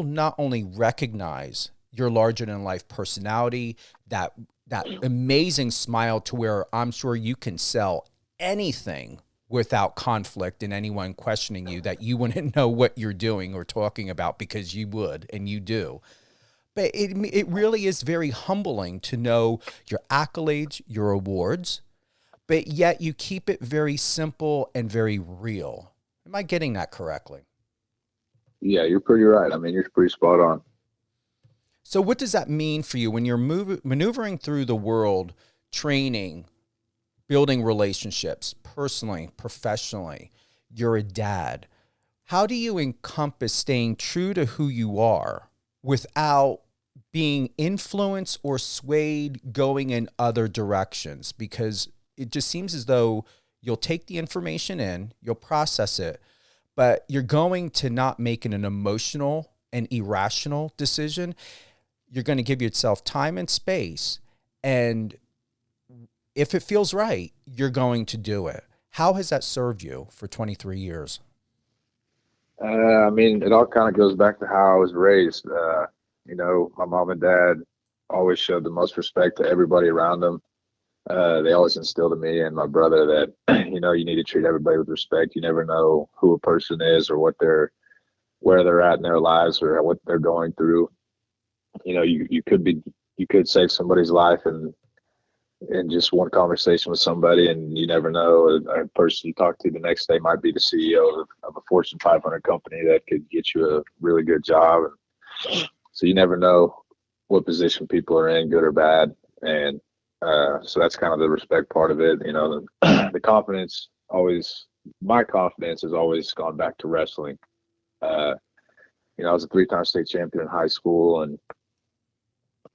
not only recognize your larger than life personality, that amazing smile to where I'm sure you can sell anything without conflict and anyone questioning you, that you wouldn't know what you're doing or talking about, because you would, and you do. But it really is very humbling to know your accolades, your awards, but yet you keep it very simple and very real. Am I getting that correctly? Yeah, you're pretty right. I mean, you're pretty spot on. So what does that mean for you when you're maneuvering through the world, training, building relationships, personally, professionally? You're a dad. How do you encompass staying true to who you are without being influenced or swayed going in other directions? Because it just seems as though you'll take the information in, you'll process it, but you're going to not make an emotional and irrational decision. You're going to give yourself time and space. And if it feels right, you're going to do it. How has that served you for 23 years? I mean, it all kind of goes back to how I was raised. My mom and dad always showed the most respect to everybody around them. They always instilled in me and my brother that, you need to treat everybody with respect. You never know who a person is or where they're at in their lives or what they're going through. You could save somebody's life in just one conversation with somebody, and you never know, a person you talk to the next day might be the CEO of a Fortune 500 company that could get you a really good job. And so you never know what position people are in, good or bad. And so that's kind of the respect part of it. The confidence always, my confidence has always gone back to wrestling. Uh, I was a three-time state champion in high school, and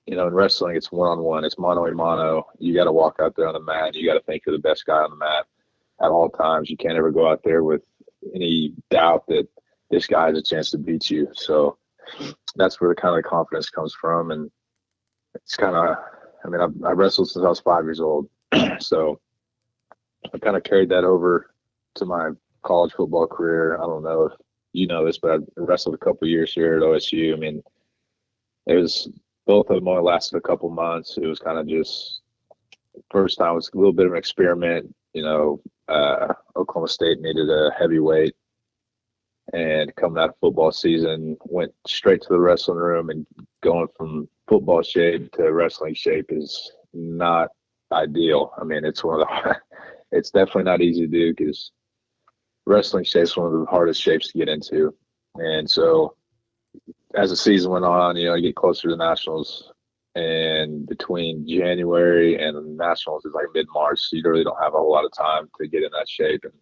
in wrestling, it's one-on-one, it's mano a mano. You got to walk out there on the mat. You got to think you're the best guy on the mat at all times. You can't ever go out there with any doubt that this guy has a chance to beat you. So that's where the kind of confidence comes from. And it's kind of, I wrestled since I was 5 years old. So I kind of carried that over to my college football career. I don't know if you know this, but I wrestled a couple of years here at OSU. I mean, it was both of them only lasted a couple months. It was kind of just first time was a little bit of an experiment. Oklahoma State needed a heavyweight, and coming out of football season, went straight to the wrestling room, and going from football shape to wrestling shape is not ideal. I mean, it's one of the it's definitely not easy to do because wrestling shape is one of the hardest shapes to get into. And so as the season went on, you get closer to the nationals, and between January and the nationals is like mid-March, so you really don't have a whole lot of time to get in that shape. And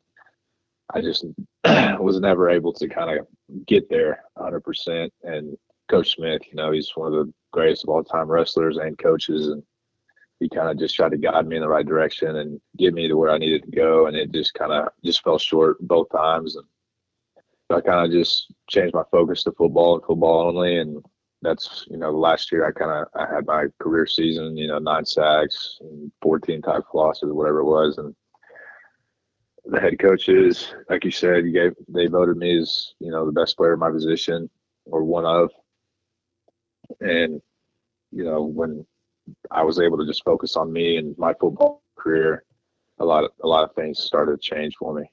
I just was never able to kind of get there 100%. And Coach Smith, he's one of the greatest of all time wrestlers and coaches, and he kind of just tried to guide me in the right direction and get me to where I needed to go. And it just kind of just fell short both times. And so I kind of just changed my focus to football and football only. And that's, last year I had my career season, 9 sacks and 14 tackle losses, whatever it was. And the head coaches, like you said, they voted me as, the best player in my position, or one of. And, when I was able to just focus on me and my football career, a lot of things started to change for me.